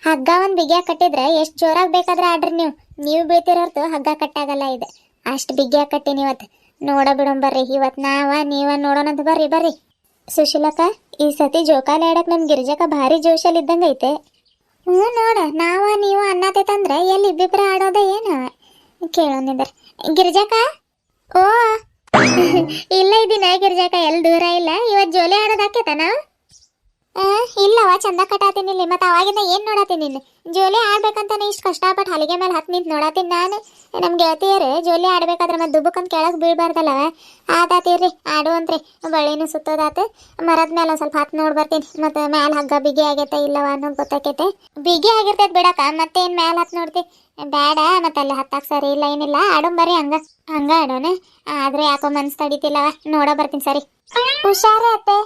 ಹಗ್ಗ ಒಂದ್ ಬಿಗಿಯ ಕಟ್ಟಿದ್ರೆ ಎಷ್ಟ್ ಜೋರಾಗಿ ಬೇಕಾದ್ರೆ ಆಡ್ರಿ ನೀವು ಬೀಳ್ತಿರೋರ್ದು ಹಗ್ಗ ಕಟ್ಟಾಗಲ್ಲ ಇದೆ. ಅಷ್ಟ್ ಬಿಗಿಯ ಕಟ್ಟಿನಿ ಇವತ್ತು. ನೋಡ ಬಿಡೋಣ ಬರ್ರಿ, ಇವತ್ ನೀವ ನೋಡೋಣಂತ ಬರ್ರಿ. ಸುಶೀಲಕ್ಕ, ಈ ಸತಿ ಜೋಕಾಲಿ ಆಡಕ್ ನಮ್ ಗಿರಿಜಕ್ಕ ಭಾರಿ ಜೋಶಲ್ಲಿ ಇದ್ದಂಗ ಐತೆ. ನೋಡ, ನೀವು ಅನ್ನತೈತಂದ್ರೆ ಎಲ್ಲಿ ಇಬ್ಬಿಬ್ರ ಆಡೋದ ಏನ ಕೇಳೋನಿದ್ರ. ಗಿರಿಜಕ್ಕ, ಓ ಇಲ್ಲ ಇದ್ದೀನ ಗಿರಿಜಕ್ಕ, ಎಲ್ಲಿ ದೂರ ಇಲ್ಲ. ಇವತ್ ಜೋಲಿ ಆಡೋದಾಕೇತ ನಾವು? ಇಲ್ಲವ, ಚಂದ ಕಟ್ಟಾತೀನಿ ಇಲ್ಲಿ. ಮತ್ತೆ ಅವಾಗಿಂದ ಏನ್ ನೋಡತ್ತೀನಿ ನಿನ್ನ? ಜೋಲಿ ಆಡ್ಬೇಕಂತಾನೆ ಇಷ್ಟು ಕಷ್ಟಪಟ್ಟು ಹಲಿಗೆ ಮೇಲೆ ಹತ್ತು ನಿಂತು ನೋಡತ್ತೀನಿ ನಾನು. ನಮ್ ಗೆಳತಿಯರು ಜೋಲಿ ಆಡ್ಬೇಕಾದ್ರೆ ಮತ್ತೆ ದುಬ್ಬಕ್ಕಂತ ಕೆಳಗೆ ಬೀಳ್ಬಾರ್ದಲ್ಲವ. ಆತಾತೀರ್ರಿ, ಆಡುವಂತ್ರಿ. ಬಳ್ಳಿನೂ ಸುತ್ತೋದಾತು. ಮರದ ಮೇಲೆ ಒಂದ್ ಸ್ವಲ್ಪ ಹತ್ತು ನೋಡ್ ಬರ್ತೀನಿ. ಮತ್ತೆ ಮ್ಯಾಲ ಹಗ್ಗ ಬಿಗಿ ಆಗೈತೆ ಇಲ್ಲವ ಅನ್ನೋದು ಗೊತ್ತಾಕೈತೆ. ಬಿಗಿ ಆಗಿರ್ತೈತೆ ಬಿಡಕ, ಮತ್ತೇನ್ ಮ್ಯಾಲ ಹತ್ತು ನೋಡ್ತಿ? ಬೇಡ, ಮತ್ತೆ ಅಲ್ಲಿ ಹತ್ತಾಕ್ ಸರಿ ಇಲ್ಲ ಏನಿಲ್ಲ. ಆಡೋಣ ಬರ್ರಿ, ಹಂಗ ಆಡೋಣ. ಆದ್ರೆ ಯಾಕೋ ಮನ್ಸು ತಡಿತಿಲ್ಲವ, ನೋಡ ಬರ್ತೀನಿ ಸರಿ. ಹುಷಾರ ಅತ್ತೆ.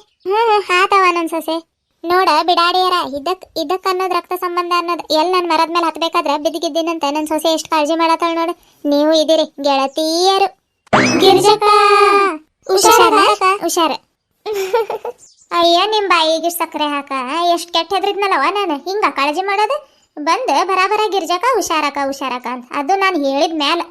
ಆತವ ನನ್ ಸೊಸೆ. ನೋಡ ಬಿಡಾಡಿಯರ, ಇದಕ್ ಅನ್ನೋದು ರಕ್ತ ಸಂಬಂಧ ಅನ್ನೋದು. ಎಲ್ಲಿ ನಾನು ಮರದ ಮೇಲೆ ಹತ್ಬೇಕಾದ್ರೆ ಬಿದ್ದಿಗಿದ್ದೀನಂತ ನನ್ನ ಸೊಸೆ ಎಷ್ಟು ಕಾಳಜಿ ಮಾಡತ್ತಾಳ ನೋಡು. ನೀವು ಇದ್ದೀರಿ ಗೆಳತಿಯರು. ಗಿರ್ಜಕ್ಕ, ಹುಷಾರ. ಅಯ್ಯ, ನಿಮ್ ಬಾಯಿಗೆ ಸಕ್ಕರೆ ಹಾಕ. ಎಷ್ಟು ಕೆಟ್ಟ ಹೆದ್ರಿದ್ನಲ್ಲವ ನಾನು, ಹಿಂಗ ಕಾಳಜಿ ಮಾಡೋದು. ಬಂದು ಬರಾಬರ ಗಿರ್ಜಕ್ಕ ಹುಷಾರಕ್ಕ ಅಂತ ಅದು ನಾನು ಹೇಳಿದ ಮ್ಯಾಲ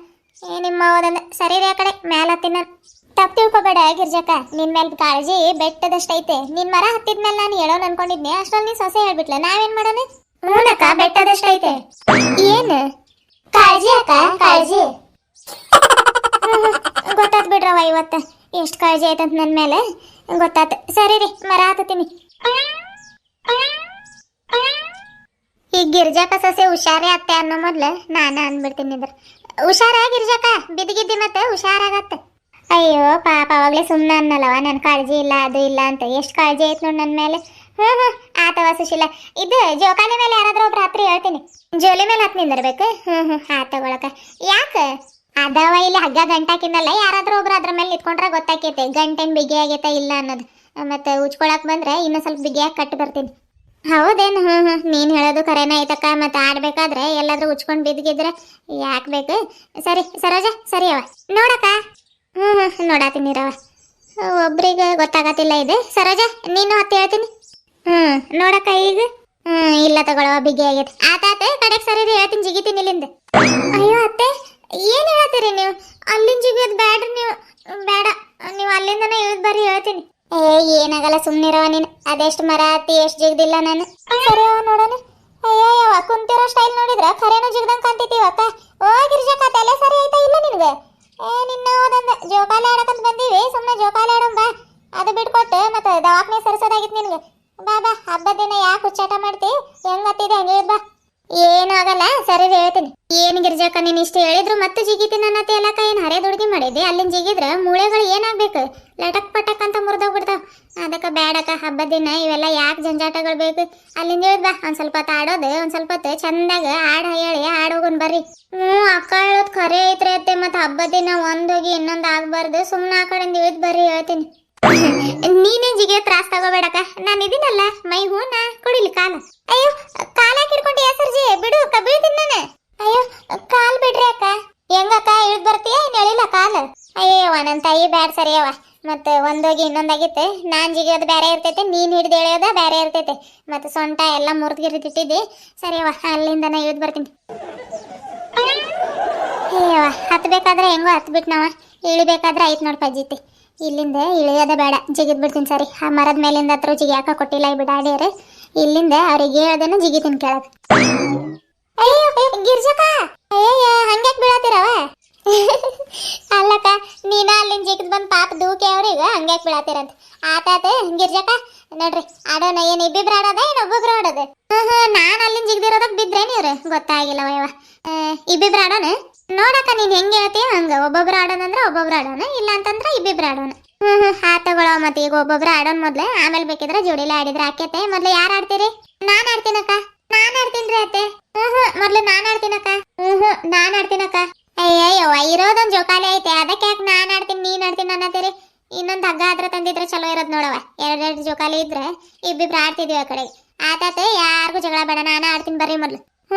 ನಿಮ್ಮ ಓದಂದ ಸರಿ ಆ ಕಡೆ ಮ್ಯಾಲ ಹತ್ತೀನಿ ನಾನು. ತಪ್ಪು ತಿಳ್ಕೊಬೇಡ ಗಿರ್ಜಕ್ಕ, ನಿನ್ ಮೇಲೆ ಕಾಳಜಿ ಬೆಟ್ಟದಷ್ಟೈತೆ. ನಿನ್ ಮರ ಹತ್ತಿದ್ಮೇಲೆ ನಾನು ಹೇಳೋನ್ ಅನ್ಕೊಂಡಿದ್ನೆ, ಅಷ್ಟ್ರಲ್ಲಿ ನೀನ್ ಸೊಸೆ ಹೇಳ್ಬಿಟ್ಲ. ನಾವೇನ್ ಮಾಡೋಣ? ಹೂನಕ್ಕ, ಬೆಟ್ಟದಷ್ಟೈತೆ. ಏನು ಕಾಳಜಿ ಅಕ್ಕ? ಕಾಳಜಿ ಗೊತ್ತಾತ್ ಬಿಡ್ರವ, ಇವತ್ತ ಎಷ್ಟು ಕಾಳಜಿ ಐತಂತ ನನ್ ಮೇಲೆ ಗೊತ್ತಾತ. ಸರಿ ರೀ, ಮರ ಹತ್ತೀನಿ. ಈ ಗಿರ್ಜಕ್ಕ ಸೊಸೆ ಹುಷಾರೇ ಅತ್ತೆ ಅನ್ನೋ ಮೊದ್ಲು ನಾನ ಅಂದ್ಬಿಡ್ತೀನಿ. ಇದ್ರ ಹುಷಾರ ಗಿರ್ಜಕ್ಕ, ಬಿದ್ದಿಗಿದ್ದಿ ಮತ್ತೆ ಹುಷಾರಾಗತ್ತೆ. ಅಯ್ಯೋ ಪಾಪ, ಅವಾಗ್ಲೇ ಸುಮ್ಮನೆ ಅನ್ನಲ್ಲವ, ನನ್ ಕಾಳಜಿ ಇಲ್ಲ ಅದು ಇಲ್ಲ ಅಂತ. ಎಷ್ಟು ಕಾಳಜಿ ಐತ್ ನೋಡ್ ನನ್ ಮೇಲೆ. ಆತವ ಸುಶೀಲ. ಇದು ಜೋಕಾಲಿ ಮೇಲೆ ಯಾರಾದ್ರೂ ಒಬ್ರು ರಾತ್ರಿ ಹೇಳ್ತೀನಿ. ಜೋಲಿ ಮೇಲೆ ಹತ್ ನಿಂದಿರ್ಬೇಕು. ಆತಗೊಳಕ. ಯಾಕ ಅದವ ಇಲ್ಲಿ ಹಗ್ಗ ಗಂಟಾಕಿನಲ್ಲ, ಯಾರಾದ್ರೂ ಒಬ್ರು ಅದ್ರ ಮೇಲೆ ನಿಂತ್ಕೊಂಡ್ರೆ ಗೊತ್ತಾಕೈತೆ ಗಂಟೇನ್ ಬಿಗಿ ಆಗೈತೆ ಇಲ್ಲ ಅನ್ನೋದು. ಮತ್ತೆ ಉಚ್ಕೊಳಕ್ ಬಂದ್ರೆ ಇನ್ನೂ ಸ್ವಲ್ಪ ಬಿಗಿಯಾಗಿ ಕಟ್ಟಿ ಬರ್ತೀನಿ. ಹೌದೇನು? ನೀನ್ ಹೇಳೋದು ಕರೆನ ಐತಕ್ಕ. ಮತ್ತೆ ಆಡ್ಬೇಕಾದ್ರೆ ಎಲ್ಲಾದ್ರೂ ಉಚ್ಕೊಂಡ್ ಬಿದ್ದಿದ್ರೆ ಯಾಕೆ ಬೇಕು? ಸರಿ ಸರೋಜ, ಸರಿ ಅವ ನೋಡಕ್ಕ. ನೋಡಾತೀನಿ ರವ, ಒಬ್ರಿಗೆ ಗೊತ್ತಾಗತ್ತಿಲ್ಲ ಇದು. ಸರೋಜ, ನೀನು ಹತ್ತಿ ಹೇಳ್ತೀನಿ. ನೋಡಕ್ಕ ಈಗ. ಇಲ್ಲ ತಗೊಳವ, ಬಿಗಿ ಆಗೈತೆ. ಆತಾತ ಕಡೆಗೆ ಸರಿ ಹೇಳ್ತೀನಿ, ಜಿಗಿತೀನಿ ಇಲ್ಲಿಂದ. ಅಯ್ಯೋ ಅತ್ತೆ, ಏನ್ ಹೇಳತ್ತೀರಿ ನೀವು? ಅಲ್ಲಿಂದ ಜಿಗಿಯೋದು ಬ್ಯಾಡ್ರಿ ನೀವು. ಬೇಡ, ನೀವು ಅಲ್ಲಿಂದನೇ ಇಳಿದ್ ಬರ್ರಿ, ಹೇಳ್ತೀನಿ. ಏನಾಗಲ್ಲ, ಸುಮ್ನಿರವ ನೀನು. ಅದೆಷ್ಟು ಮರ ಹತ್ತಿ ಎಷ್ಟು ಜಿಗ್ದಿಲ್ಲ ನಾನು. ಸರಿಯವ ನೋಡೋಣ. ಅಯ್ಯವ, ಕುಂತಿರೋ ಸ್ಟೈಲ್ ನೋಡಿದ್ರ ಖರೇನೋ ಜಿಗ್ದಂಗ್ ಕಾಣ್ತಿದ್ದೀವಕ್ಕ. ಓ ಗಿರ್ಜಕ್ಕ, ತಲೆ ಸರಿ ಐತಾ ಇಲ್ಲ ನಿನ್ಗೆ? ನಿನ್ನ ಓದಂದ ಜೋಕಾಲಿ ಆಡಕಂತ ಬಂದೀವಿ, ಸುಮ್ಮನೆ ಜೋಕಾಲಿ ಆಡೋಣ ಬಾ. ಅದು ಬಿಟ್ಕೊಟ್ಟು ಮತ್ತೆ ದವಾಖಾನೆ ಸರಿಸೋದಾಗಿತ್ತು ನಿನ್ಗೆ. ಬಾ ಹಬ್ಬದ ದಿನ ಯಾಕೆ ಹುಚ್ಚಾಟ ಮಾಡ್ತಿ? ಹೆಂಗ್ ಹತ್ತಿದೆ ಹಂಗೆ ಬಾ. ಏನೂ ಆಗಲ್ಲ, ಸರಿ ಹೇಳ್ತೀನಿ. ಏನ್ ಗಿರ್ಜಕ್ಕ, ನೀನ್ ಇಷ್ಟು ಹೇಳಿದ್ರು ಮತ್ತೆ ಜಿಗಿತೀನಿ ಅನ್ನತ್ತೆ ಎಲ್ಲಕ್ಕ. ಏನ್ ಹರೆ ದುಡ್ಗಿ ಮಾಡಿದ್ದೆ? ಅಲ್ಲಿಂದ ಜಿಗಿದ್ರ ಮೂಳೆಗಳು ಏನಾಗ್ಬೇಕು? ಲಟಕ್ ಪಟಕ್ ಅಂತ ಮುರಿದೋಗ್ಬಿಡ್ತಾವ. ಅದಕ್ಕೆ ಬೇಡಕ್ಕ, ಹಬ್ಬದ ದಿನ ಇವೆಲ್ಲ ಯಾಕೆ ಜಂಜಾಟಗಳು ಬೇಕು? ಅಲ್ಲಿಂದ ಹೇಳಿದ್ ಬಾ. ಒಂದ್ ಸ್ವಲ್ಪ ಹೊತ್ತು ಆಡೋದು, ಒಂದ್ ಸ್ವಲ್ಪ ಹೊತ್ತು ಚಂದಾಗ ಹಾಡು ಹೇಳಿ ಆಡೋಗುನ್ ಬರ್ರಿ. ಅಕ್ಕ ಹೇಳೋದು ಖರೆ ಐತ್ರಿ ಅತ್ತೆ. ಮತ್ತೆ ಹಬ್ಬದ ದಿನ ಒಂದೋಗಿ ಇನ್ನೊಂದು ಆಗ್ಬಾರ್ದು. ಸುಮ್ಮನೆ ಆ ಕಡೆಯಿಂದ ಇಳಿದ್ ಬರ್ರಿ, ಹೇಳ್ತೀನಿ. ನೀನೇ ಜಿಗಿಯೋ ತ್ರಾಸ್ ತಗೋಬೇಡಕ್ಕ, ನಾನು ಇದೀನಲ್ಲ ಮೈ. ಹೂನಾ ಕುಡಿಲಿ ಕಾಲ. ಅಯ್ಯೋ, ಕಾಲ ಹಿಡ್ಕೊಂಡು ಹೆಸರ್ಜಿ ಬಿಡು, ಬೀಳ್ತೀನಿ ನಾನು. ಅಯ್ಯೋ, ಕಾಲ್ ಬಿಡ್ರಿ ಅಕ್ಕ. ಹೆಂಗಕ್ಕ, ಇಳಿದ್ ಬರ್ತೀಯ? ಎಳಿಲ್ಲ ಕಾಲ? ಅಯ್ಯವ ನನ್ನ ತಾಯಿ, ಬ್ಯಾಡ್ ಸರಿಯವ. ಮತ್ತೆ ಒಂದೋಗಿ ಇನ್ನೊಂದಾಗಿತ್ತೆ. ನಾನ್ ಜಿಗಿಯೋದು ಬೇರೆ ಇರ್ತೈತೆ, ನೀನ್ ಹಿಡ್ದು ಎಳೆಯೋದ ಬೇರೆ ಇರ್ತೈತೆ. ಮತ್ತೆ ಸೊಂಟ ಎಲ್ಲ ಮುರಿದ್ಗಿರಿತಿಟ್ಟಿದ್ದಿ. ಸರಿಯವ, ಅಲ್ಲಿಂದನ ಇಳಿದ್ ಬರ್ತೀನಿ. ಅಯ್ಯವ, ಹತ್ಬೇಕಾದ್ರೆ ಹೆಂಗೋ ಹತ್ಬಿಟ್ನವ, ಇಳಿಬೇಕಾದ್ರೆ ಐತ್ ನೋಡ್ ಪಜ್ಜಿತಿ. ಇಲ್ಲಿಂದ ಇಳಿಯೋದ ಬೇಡ, ಜಿಗಿದ್ ಬಿಡ್ತೀನಿ. ಸರಿ, ಆ ಮರದ ಮೇಲಿಂದ ಹತ್ರ ಜಿಗಿಯಾಕ ಕೊಟ್ಟಿಲ್ಲ ಬಿಡಾಡಿಯರು. ಇಲ್ಲಿಂದ ಅವ್ರಿಗೆ ಹೇಳ್ದೇನು ಜಿಗಿತೀನಿ ಕೆಳಗೆ. ಅಯ್ಯೋ ಗಿರ್ಜಕ್ಕ, ಅಯ್ಯಯ್ಯ, ಹಂಗ್ಯಾಕ್ ಬೀಳತ್ತೀರವ? ಅಲ್ಲಕ್ಕ, ನೀನ ಅಲ್ಲಿಂದ ಜಿಗಿದ್ ಬಂದ್ ಪಾಪ ದೂಕಿ ಅವ್ರಿಗೆ ಹಂಗ್ಯಾಕ್ ಬೀಳತ್ತೀರಂತ. ಆತಾತ ಗಿರ್ಜಕ್ಕ, ನೋಡ್ರಿ ಆಡೋಣ. ಏನ್ ಇಬ್ಬಿಬ್ರು ಆಡೋದ, ಏನ್ ಒಬ್ಬೊಬ್ರು ಆಡೋದು? ನಾನ್ ಅಲ್ಲಿಂದ ಜಿಗ್ದಿರೋದಕ್ ಬಿದ್ರೆ ನೀವ್ರು ಗೊತ್ತಾಗಿಲ್ಲವ ಯವ. ಇಬ್ಬಿಬ್ರು ಆಡೋಣ. ನೋಡಕ್ಕ, ನೀನ್ ಹೆಂಗ್ ಹೇಳ್ತೀಯ ಹಂಗ. ಒಬ್ಬೊಬ್ರು ಆಡೋಣ ಅಂದ್ರೆ ಒಬ್ಬೊಬ್ರು ಆಡೋಣ, ಇಲ್ಲ ಅಂತಂದ್ರೆ ಇಬ್ಬಿಬ್ರು ಆಡೋಣ. ತಗೊಳವ. ಮತ್ತೆ ಈಗ ಒಬ್ಬೊಬ್ರು ಆಡೋಣ ಮೊದ್ಲು, ಆಮೇಲೆ ಬೇಕಿದ್ರೆ ಜೋಡಿಲೆ ಆಡಿದ್ರೆ ಆಕೇತೆ. ಮೊದ್ಲು ಯಾರು ಆಡ್ತೀರಿ? ನಾನ್ ಆಡ್ತೀನಕ್ಕ. ನಾನ್ ಆಡ್ತೀನ್ರಿ ಅತ್ತೆ. ಮೊದ್ಲು ನಾನ್ ಆಡ್ತೀನಕ್ಕ. ನಾನ್ ಆಡ್ತೀನಕ್ಕ. ಅಯ್ಯಯ್ಯವ, ಇರೋದೊಂದ್ ಜೋಕಾಲಿ ಐತೆ, ಅದಕ್ಕೆ ಯಾಕೆ ನಾನ್ ಆಡ್ತೀನಿ ನೀನ್ ಆಡ್ತೀನಿ ಅನ್ನತ್ತೀರಿ? ಇನ್ನೊಂದ್ ಹಗ್ಗ ಹತ್ರ ತಂದಿದ್ರೆ ಚಲೋ ಇರೋದ್ ನೋಡವ. ಎರಡೆರಡು ಜೋಕಾಲಿ ಇದ್ರೆ ಇಬ್ಬಿಬ್ರು ಆಡ್ತಿದೀವಿ ಆ ಕಡೆ. ಆತಾತ, ಯಾರಿಗೂ ಜಗಳ ಬೇಡ, ನಾನ ಆಡ್ತೀನಿ ಬರ್ರಿ ಮೊದ್ಲು.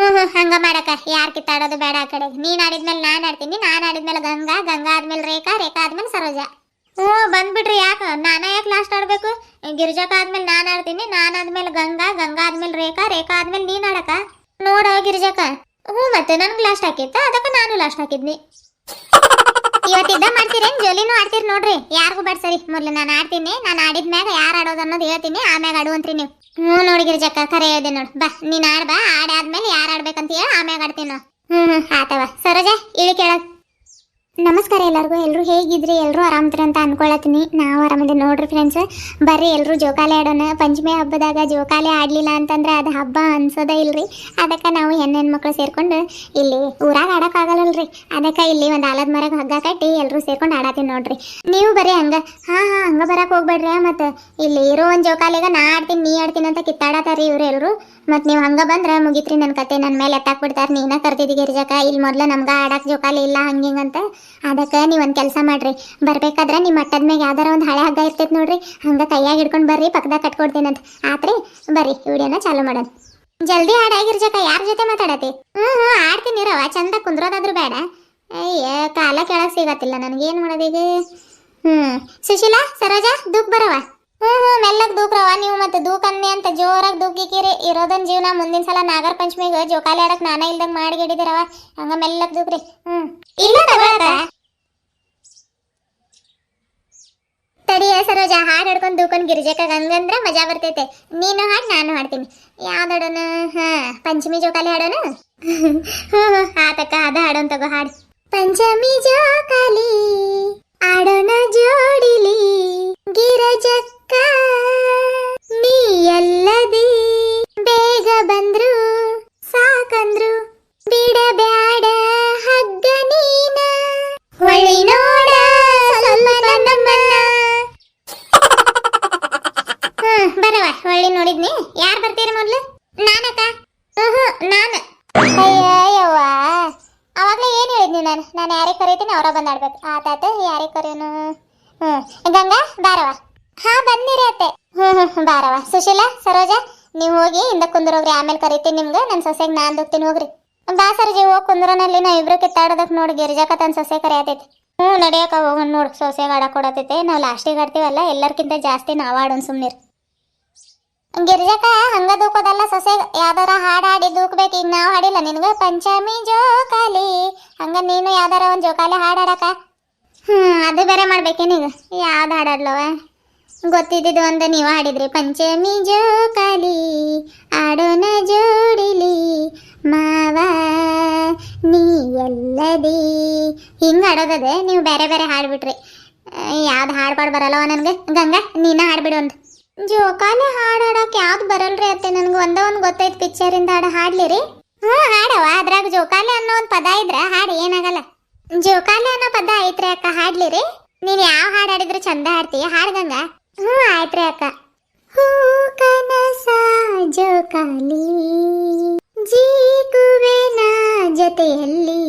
ಹಂಗ ಮಾಡಕ್ಕ, ಯಾರ್ ಕಿತ್ತಾಡೋದು ಬೇಡ ಆ ಕಡೆ. ನೀನ್ ಆಡಿದ್ಮೇಲೆ ನಾನ್ ಆಡ್ತೀನಿ, ನಾನ್ ಆಡಿದ್ಮೇಲೆ ಗಂಗಾ ಆದ್ಮೇಲೆ ರೇಖಾ ಆದ್ಮೇಲೆ ಸರೋಜ. ಬಂದ್ಬಿಡ್ರಿ. ಯಾಕ ನಾನ ಯಾಕೆ ಲಾಸ್ಟ್ ಆಡ್ಬೇಕು? ಗಿರ್ಜಾಕ ಆದ್ಮೇಲೆ ನಾನ್ ಆಡ್ತೀನಿ, ನಾನ್ ಆದ್ಮೇಲೆ ಗಂಗಾ, ಗಂಗಾ ಆದ್ಮೇಲೆ ರೇಖಾ, ರೇಖಾ ಆದ್ಮೇಲೆ ನೀನ್ ಆಡಕ. ನೋಡ ಗಿರ್ಜಾಕ. ಹ್ಞೂ ಮತ್ತೆ ನನ್ಗೆ ಲಾಸ್ಟ್ ಹಾಕಿತ್ತ, ಅದಕ್ಕೆ ನಾನು ಲಾಸ್ಟ್ ಹಾಕಿದ್ನಿ. ಇವತ್ತಿದ್ದ ಮಾಡ್ತೀರೇನ್ ಜೋಲಿನೂ ಆಡ್ತೀರಿ ನೋಡ್ರಿ. ಯಾರಿಗೂ ಬಡ್ ಸರಿ. ಮೊದ್ಲು ನಾನು ಆಡ್ತೀನಿ, ನಾನು ಆಡಿದ್ಮ್ಯಾಗ ಯಾರು ಆಡೋದು ಅನ್ನೋದು ಹೇಳ್ತೀನಿ, ಆಮ್ಯಾಗ ಆಡುವಂತ್ರಿ ನೀವು. ಹ್ಞೂ ನೋಡಿ ಗಿರ್ಜಕ್ಕ, ಖರೆ ಹೇಳ್ದೆ ನೋಡು. ಬಾ ನೀನ್ ಆಡ್, ಬಾ ಆಡಾದ್ಮೇಲೆ ಯಾರು ಆಡ್ಬೇಕಂತ ಹೇಳಿ ಆಮ್ಯಾಗ ಆಡ್ತೀನಿ ನಾವು. ಆತವ. ಸರೋಜ ಇಳಿ ಕೇಳಕ್. ನಮಸ್ಕಾರ ಎಲ್ಲರಿಗೂ. ಎಲ್ಲರೂ ಹೇಗಿದ್ರಿ? ಎಲ್ಲರೂ ಆರಾಮ್ತೀರಿ ಅಂತ ಅನ್ಕೊಳತೀನಿ. ನಾವು ಆರಾಮಿದ್ದೀವಿ ನೋಡ್ರಿ ಫ್ರೆಂಡ್ಸ್. ಬರ್ರಿ ಎಲ್ಲರೂ ಜೋಕಾಲಿ ಆಡೋಣ. ಪಂಚಮಿ ಹಬ್ಬದಾಗ ಜೋಕಾಲಿ ಆಡಲಿಲ್ಲ ಅಂತಂದ್ರೆ ಅದು ಹಬ್ಬ ಅನ್ಸೋದೇ ಇಲ್ರಿ. ಅದಕ್ಕೆ ನಾವು ಹೆಣ್ಮಕ್ಳು ಸೇರ್ಕೊಂಡು ಇಲ್ಲಿ ಊರಾಗ ಆಡೋಕ್ಕಾಗಲ್ಲಲ್ರಿ, ಅದಕ್ಕೆ ಇಲ್ಲಿ ಒಂದು ಆಲದ ಮರಕ್ಕೆ ಹಗ್ಗ ಕಟ್ಟಿ ಎಲ್ಲರೂ ಸೇರ್ಕೊಂಡು ಆಡತ್ತೀವಿ ನೋಡ್ರಿ. ನೀವು ಬರ್ರಿ ಹಂಗೆ. ಹಂಗೆ ಬರಕ್ಕೆ ಹೋಗ್ಬೇಡ್ರಿ. ಮತ್ತು ಇಲ್ಲಿ ಇರೋ ಒಂದು ಜೋಕಾಲಿಗ ನಾ ಆಡ್ತೀನಿ ನೀ ಆಡ್ತೀನಿ ಅಂತ ಕಿತ್ತಾಡತ್ತಾರಿ ಇವ್ರು ಎಲ್ಲರೂ. ಮತ್ತು ನೀವು ಹಂಗೆ ಬಂದ್ರೆ ಮುಗಿತ್ರಿ ನನ್ನ ಕತೆ. ನನ್ನ ಮೇಲೆ ಎತ್ತಾಕ್ಬಿಡ್ತಾರೆ. ನೀನ ಕರ್ತಿದ್ದಿ ಗಿರ್ಜಕ್ಕ, ಇಲ್ಲಿ ಮೊದಲು ನಮ್ಗೆ ಆಡಕ್ಕೆ ಜೋಕಾಲಿ ಇಲ್ಲ ಹಂಗಿಂಗಂತ. ಅದಕ್ಕೆ ನೀವು ಒಂದು ಕೆಲಸ ಮಾಡ್ರಿ, ಬರ್ಬೇಕಾದ್ರೆ ನಿಮ್ಮ ಮಟ್ಟದ ಮ್ಯಾಗ ಯಾವ್ದಾರ ಒಂದು ಹಳೆ ಹಗ್ಗ ಇರ್ತೈತೆ ನೋಡ್ರಿ, ಹಂಗೆ ಕೈಯಾಗ ಹಿಡ್ಕೊಂಡು ಬರ್ರಿ, ಪಕ್ಕದಾಗ ಕಟ್ಕೊಡ್ತೀನಿ ಅಂತ. ಆತ್ರಿ ಬರ್ರಿ ವಿಡಿಯೋನ ಚಾಲು ಮಾಡೋಣ. ಜಲ್ದಿ ಆಡಾಗಿರ್ಜಕ್ಕ. ಯಾರ ಜೊತೆ ಮಾತಾಡತಿ? ಹ್ಞೂ ಆಡ್ತೀನಿ ರವ. ಚಂದ ಕುಂದ್ರೋದಾದ್ರೂ ಬೇಡ. ಅಯ್ಯ ಕಾಲ ಕೆಳಗೆ ಸಿಗತ್ತಿಲ್ಲ ನನಗೆ, ಏನು ಮಾಡೋದೀಗ? ಸುಶೀಲಾ, ಸರೋಜ ದೂಕ್ ಬರವ. ಮೆಲ್ಲಗೆ ದೂಕ್ರವ ನೀವು. ಮತ್ತೆ ದೂಕನ್ನಿ ಅಂತ ಜೋರಾಗಿ ದೂಕಿಕಿರಿ. ಇರೋದನ್ ಜೀವನ. ಮುಂದಿನ ಸಲ ನಾಗರ ಪಂಚಮಿಗೆ ಜೋಕಾಲಿ ಆಡಕ್ ನಾನೇ ಇಲ್ದಂಗೆ ಮಾಡಿಗಿಡಿದಿರವ. ಹಂಗ ಮೆಲ್ಲಗೆ ದೂಕ್ರಿ. ಇಲ್ಲ ತಗೊಳಕ ತಡಿಯ ಸರೋಜ. ಹಾಡು ಹಾಡ್ಕೊಂಡು ದೂಕೊಂಡು ಗಿರ್ಜಕ್ಕ ಹಂಗಂದ್ರೆ ಮಜಾ ಬರ್ತೈತೆ. ನೀನು ಹಾಡು, ನಾನು ಹಾಡ್ತೀನಿ. ಯಾವ್ದು ಹಾಡೋಣ? ಪಂಚಮಿ ಜೋಕಾಲಿ ಹಾಡೋಣ. ಆತಕ್ಕ ಅದ ಹಾಡೋನ್ ತಗೋ ಹಾಡು. ಪಂಚಮಿ ಜೋಕಾಲಿ ಆಡೋಣ ಜೋಡಿಲಿ, ಗಿರಜಕ್ಕ ನೀ ಎಲ್ಲದಿ ಬೇಗ ಬಂದ್ರು ಸಾಕಂದ್ರು, ಬಿಡಬ್ಯಾಡ ಹಗ್ಗ ನೀನ, ಹೊಳಿ ನೋಡ ಸ್ವಲ್ಪ ನಮ್ಮನ್ನ. ಬರವ ಹೊಳ್ಳಿ ನೋಡಿದ್ನಿ. ಯಾರು ಬರ್ತೀರಿ ಮೊದ್ಲು? ನಾನಕ್ಕ. ನಾನು. ಅಯ್ಯವ್ವ, ಅವಾಗಲೇ ಏನು ಹೇಳಿದ್ನಿ ನಾನು ಯಾರಿಗೆ ಕರೀತೀನಿ ಅವರ ಬಂದು ಆಡ್ಬೇಕು. ಆತಾತ ಯಾರಿಗೆ ಕರೆಯೋನು? ಗಂಗಾ ಬಾರವ. ಬಂದಿರಿ ಅತ್ತೆ. ಬಾರವ. ಸುಶೀಲಾ, ಸರೋಜ ನೀವು ಹೋಗಿ ಹಿಂದೆ ಕುಂದ್ರೋಗ್ರಿ, ಆಮೇಲೆ ಕರಿತೀನಿ ನಿಮ್ಗೆ. ನನ್ನ ಸೊಸೆಗೆ ನಾನು ದುಕ್ತೀನಿ ಹೋಗ್ರಿ. ಬಾ ಸರ್ಜಿ ಹೋಗಿ ಕುಂದ್ರೋನಲ್ಲಿ ನಾವು ಇಬ್ರು ಕಿತ್ತಾಡೋದಕ್ಕೆ ನೋಡಿ. ಗಿರ್ಜಾಕ ತನ್ನ ಸೊಸೆ ಕರೆಯತೈತಿ. ನಡಿಯಕ ಹೋಗೋಣ ನೋಡು. ಸೊಸೆಗೆ ಆಡಕ್ಕೆ ಕೊಡತೈತೆ. ನಾವು ಲಾಸ್ಟಿಗೆ ಆಡ್ತೀವಲ್ಲ, ಎಲ್ಲರ್ಕಿಂತ ಜಾಸ್ತಿ ನಾವು ಆಡೋಣ ಸುಮ್ಮನಿರು. ಗಿರ್ಜಕ ಹಂಗ ದೂಕೋದಲ್ಲ ಸೊಸೆಗೆ, ಯಾವ್ದಾರ ಹಾಡು ಹಾಡಿ ದೂಕ್ಬೇಕು. ಈಗ ನಾವು ಹಾಡಿಲ್ಲ ನಿನ್ಗೆ ಪಂಚಮಿ ಜೋಕಾಲಿ, ಹಂಗ ನೀನು ಯಾವ್ದಾರ ಒಂದು ಜೋಕಾಲಿ ಹಾಡಾಡಕ. ಅದು ಬೇರೆ ಮಾಡ್ಬೇಕೇನೀಗ? ಯಾವ್ದು ಹಾಡಾಡ್ಲವ? ಗೊತ್ತಿದ್ದು ಒಂದು ನೀವು ಹಾಡಿದ್ರಿ. ಪಂಚಮಿ ಜೋಕಾಲಿ ಆಡೋಣ ಜೋಡಿಲಿ, ಮಾವ ನೀ ಎಲ್ಲದಿ. ಹಿಂಗೆ ಆಡೋದದೆ. ನೀವು ಬೇರೆ ಬೇರೆ ಹಾಡ್ಬಿಟ್ರಿ. ಯಾವ್ದು ಹಾಡ್ಪಾಡು ಬರಲ್ಲವ ನನಗೆ. ಗಂಗಾ ನೀನ ಹಾಡ್ಬಿಡು ಒಂದು. ಜೋಕಾಲಿ ಹಾಡಾಡಕ್ಕೆ ಯಾವ್ದು ಬರಲ್ರಿ ಅತ್ತೆ. ನನಗೆ ಒಂದು ಗೊತ್ತೈತೆ ಪಿಕ್ಚರಿಂದ. ಹಾಡ್ಲಿರಿ? ಹಾಡವ. ಅದ್ರಾಗ ಜೋಕಾಲಿ ಅನ್ನೋ ಒಂದು ಪದ ಇದ್ರ ಹಾಡು ಏನಾಗಲ್ಲ. ಜೋಕಾಲಿ ಅನ್ನೋ ಪದ ಐತ್ರಿ ಅಕ್ಕ, ಹಾಡ್ಲಿರಿ? ನೀನು ಯಾವ ಹಾಡು ಹಾಡಿದ್ರು ಚಂದ ಹಾಡ್ತೀಯ. ಹಾಡು ಗಂಗಾ. ಆಯ್ತ್ರಿ ಅಕ್ಕ. ಹೂ ಕನಸ ಜೋಕಾಲಿ ಜೀಗುವೆನ ಜೊತೆಯಲ್ಲಿ,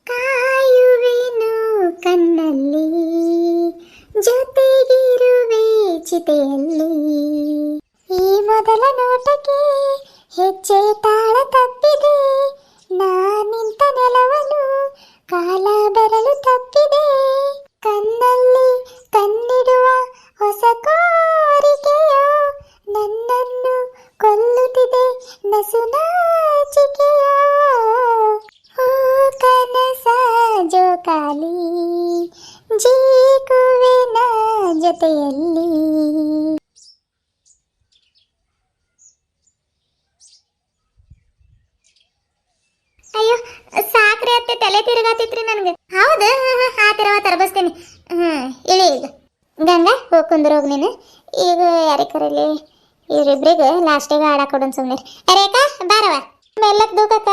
ಕಾಯುವೆನು ಕಣ್ಣಲ್ಲಿ, ಜೊತೆಗಿರುವೆ ಚಿತೆಯಲ್ಲಿ. ಈ ಮೊದಲ ನೋಟಕ್ಕೆ ಹೆಜ್ಜೆ ತಾಳ ತಪ್ಪಿದೆ, ನಾನಿಂತ ನೆಲವನು ಕಾಲ ಬೆರಳು ತಪ್ಪಿದೆ, ಕಣ್ಣಲ್ಲಿ ಕಣ್ಣಿಡುವ ಹೊಸ ಕೋರಿಕೆಯೋ ನನ್ನನ್ನು ಕೊಲ್ಲುತ್ತಿದೆ ನಸು ನಾಚಿಕೆಯೋ. ಹೂ ಕನಸ ಜೋಕಾಲಿ ಜೀಗುವೆನ ಜೊತೆಯಲ್ಲಿ. ಅಯ್ಯೋ ಸಾಕ್ರಿ ಅತ್ತೆ, ತಲೆ ತಿರುಗಾತಿತ್ರಿ ನನಗೆ. ಹೌದು, ಆ ತಿರವ ತರಬಸ್ತೀನಿ. ಇಳಿ ಈಗ. ಗಂಗಾ ಹೋಗಿ ಕುಂದ್ರೋಗಿ ನೀನು. ಈಗ ಯಾರಿಗೆ ಕರೀಲಿ? ಇವರಿಬ್ರಿಗೆ ಲಾಸ್ಟಿಗೆ ಆಡಕ್ಕೆ ಕೊಡೋಣ ಸುಮ್ಮನೆ. ರೇಖಾ ಬಾರವ. ಮೆಲ್ಲಕ್ಕೆ ದೂಕಕ್ಕ.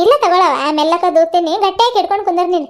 ಇಲ್ಲ ತಗೊಳವ, ಮೆಲ್ಲಕ್ಕ ದೂಕ್ತೀನಿ. ಗಟ್ಟಿಯಾಗಿ ಹಿಡ್ಕೊಂಡು ಕುಂದ್ರ ನೀನು.